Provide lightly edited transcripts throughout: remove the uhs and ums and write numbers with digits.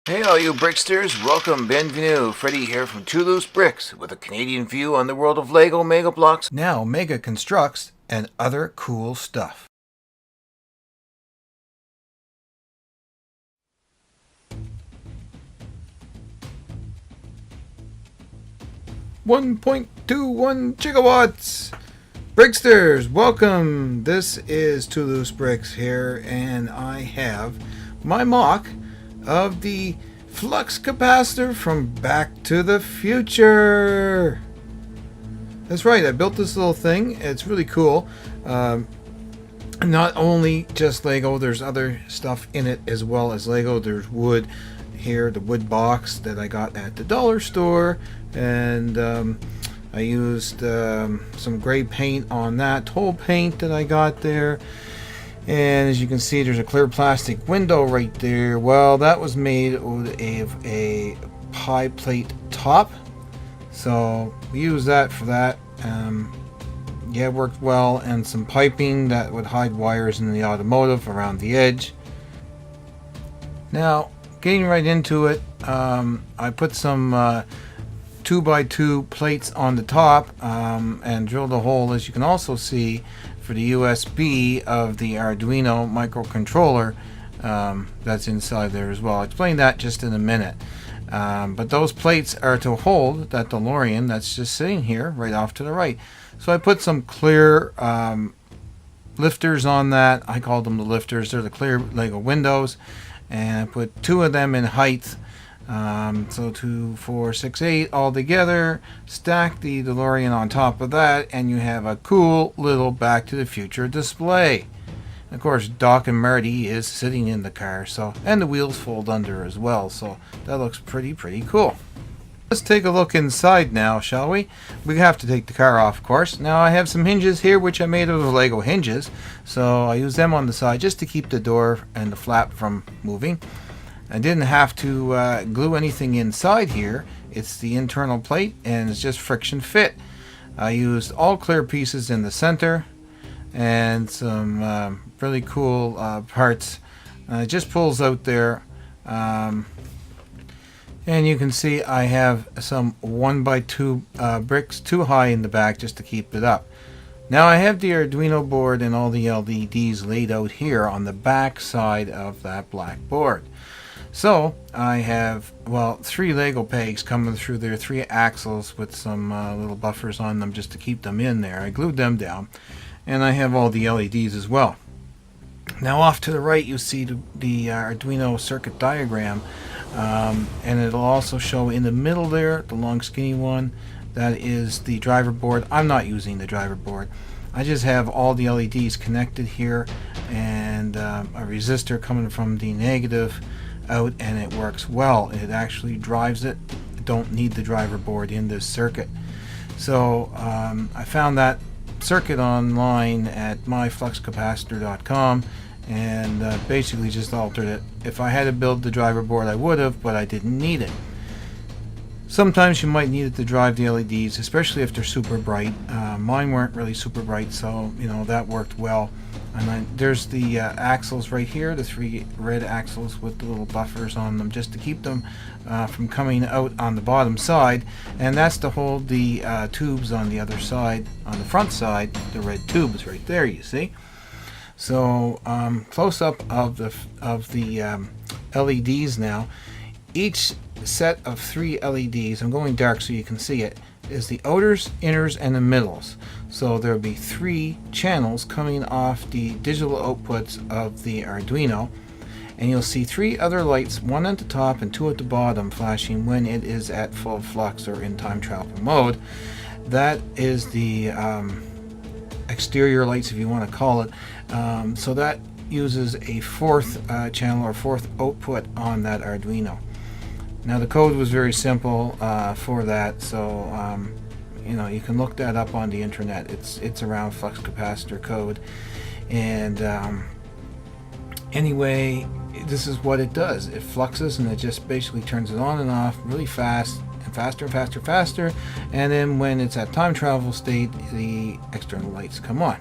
Hey all you bricksters, welcome, bienvenue. Freddie here from Two Loose Bricks with a Canadian view on the world of Lego Mega Blocks, now Mega Constructs, and other cool stuff. $1.21 gigawatts! Bricksters, welcome! This is Two Loose Bricks here, and I have my MOC of the Flux Capacitor from Back to the Future. That's right, I built this little thing. It's really cool. Not only just Lego, there's other stuff in it as well as Lego. There's wood here, the wood box that I got at the dollar store, and I used some gray paint on that, toll paint that I got there. And as you can see, there's a clear plastic window right there. Well, that was made of a pie plate top, so we used that for that. Yeah, it worked well, and some piping that would hide wires in the automotive around the edge. Now, getting right into it, I put some 2x2 plates on the top and drilled a hole, as you can also see, for the USB of the Arduino microcontroller that's inside there as well. I'll explain that just in a minute. But those plates are to hold that DeLorean that's just sitting here right off to the right. So I put some clear lifters on that. I call them the lifters. They're the clear Lego windows. And I put two of them in height. So 2, 4, 6, 8 all together. Stack the DeLorean on top of that, and you have a cool little Back to the Future display. Of course, Doc and Marty is sitting in the car, so, and the wheels fold under as well, so that looks pretty cool. Let's take a look inside now, shall we? We have to take the car off, of course. Now I have some hinges here which I made out of Lego hinges, so I use them on the side just to keep the door and the flap from moving. I didn't have to glue anything inside here. It's the internal plate, and it's just friction fit. I used all clear pieces in the center and some really cool parts. It just pulls out there, and you can see I have some 1x2 bricks too high in the back just to keep it up. Now I have the Arduino board and all the LEDs laid out here on the back side of that black board. So I have, well, 3 Lego pegs coming through there, 3 axles with some little buffers on them just to keep them in there. I glued them down, and I have all the LEDs as well. Now off to the right you see the Arduino circuit diagram, and it'll also show in the middle there, the long skinny one, that is the driver board. I'm not using the driver board. I just have all the LEDs connected here, and a resistor coming from the negative out, and it works well. It actually drives it. Don't need the driver board in this circuit. So I found that circuit online at myfluxcapacitor.com, and basically just altered it. If I had to build the driver board I would have, but I didn't need it. Sometimes you might need it to drive the LEDs, especially if they're super bright. Mine weren't really super bright, so you know that worked well. And then there's the axles right here, the 3 red axles with the little buffers on them just to keep them from coming out on the bottom side, and that's to hold the tubes on the other side, on the front side, the red tubes right there, you see. So close up of the LEDs now. Each set of 3 LEDs, I'm going dark so you can see it, is the outers, inners, and the middles. So there will be 3 channels coming off the digital outputs of the Arduino, and you'll see 3 other lights, 1 at the top and 2 at the bottom, flashing when it is at full flux or in time travel mode. That is the exterior lights, if you want to call it. So that uses a 4th channel or 4th output on that Arduino. Now the code was very simple for that, so you know, you can look that up on the internet. It's around Flux Capacitor code, and anyway, this is what it does. It fluxes, and it just basically turns it on and off really fast, and faster and faster, faster, and then when it's at time travel state, the external lights come on.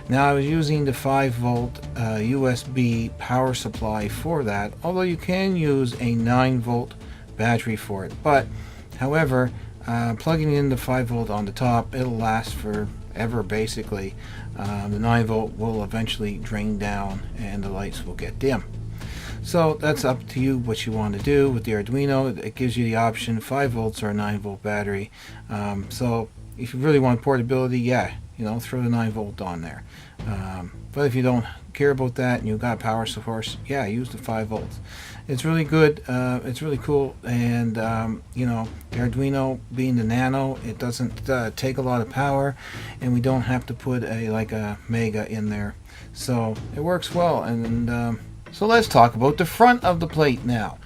Now I was using the 5-volt USB power supply for that, although you can use a 9-volt battery for it. But however, plugging in the 5-volt on the top, it'll last forever basically. The 9-volt will eventually drain down and the lights will get dim. So that's up to you what you want to do with the Arduino. It gives you the option 5 volts or a 9-volt battery. So if you really want portability, yeah, throw the 9-volt on there. But if you don't care about that and you've got a power source, yeah, use the 5 volts. It's really good. It's really cool. And the Arduino being the Nano, it doesn't take a lot of power, and we don't have to put a Mega in there. So it works well. And so let's talk about the front of the plate now.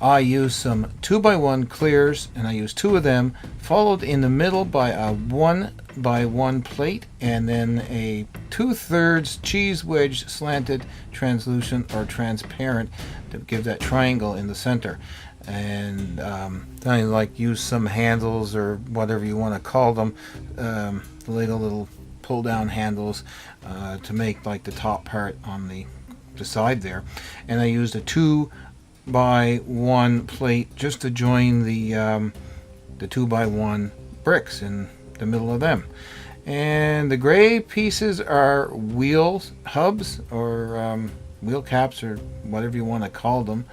I use some 2x1 clears, and I use 2 of them, followed in the middle by a 1x1 plate, and then a 2/3 cheese wedge slanted translucent or transparent to give that triangle in the center. And then I use some handles or whatever you want to call them, the little pull down handles to make the top part on the side there. And I used a 2x1 plate just to join the 2x1 bricks in the middle of them. And the gray pieces are wheel hubs or wheel caps or whatever you want to call them,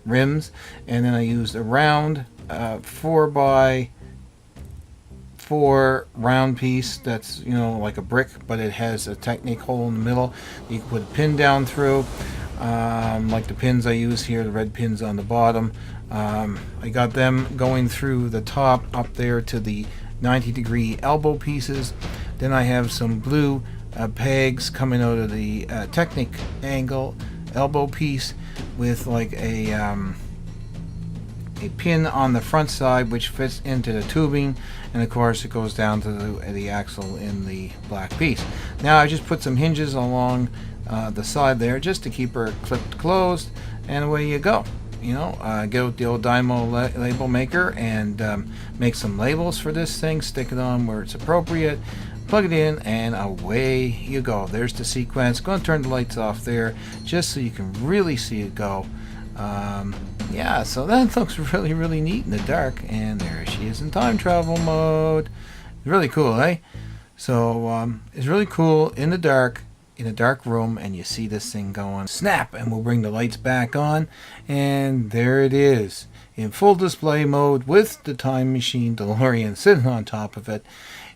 rims. And then I used a round 4x4 round piece that's like a brick, but it has a Technic hole in the middle you can put a pin down through, like the pins I use here, the red pins on the bottom. I got them going through the top up there to the 90-degree elbow pieces. Then I have some blue pegs coming out of the Technic angle elbow piece with a pin on the front side which fits into the tubing, and of course it goes down to the axle in the black piece. Now I just put some hinges along the side there just to keep her clipped closed, and away you go. Get out the old Dymo label maker and make some labels for this thing, stick it on where it's appropriate, plug it in, and away you go. There's the sequence. Going to turn the lights off there just so you can really see it go. Yeah, so that looks really, really neat in the dark. And there she is in time travel mode. Really cool, eh? So it's really cool in the dark, in a dark room, and you see this thing going snap, and we'll bring the lights back on, and there it is in full display mode with the time machine DeLorean sitting on top of it.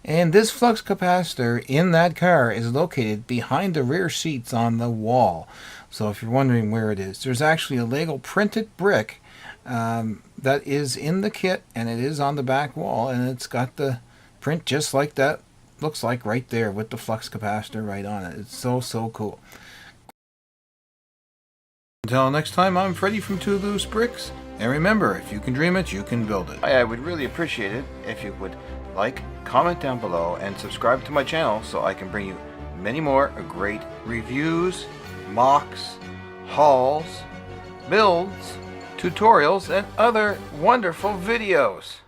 And this flux capacitor in that car is located behind the rear seats on the wall. So if you're wondering where it is, there's actually a Lego printed brick that is in the kit, and it is on the back wall, and it's got the print just like that looks like right there with the flux capacitor right on it. It's so cool. Until next time, I'm Freddie from Two Loose Bricks, and remember, if you can dream it, you can build it. I would really appreciate it if you would like, comment down below, and subscribe to my channel so I can bring you many more great reviews, MOCs, hauls, builds, tutorials, and other wonderful videos.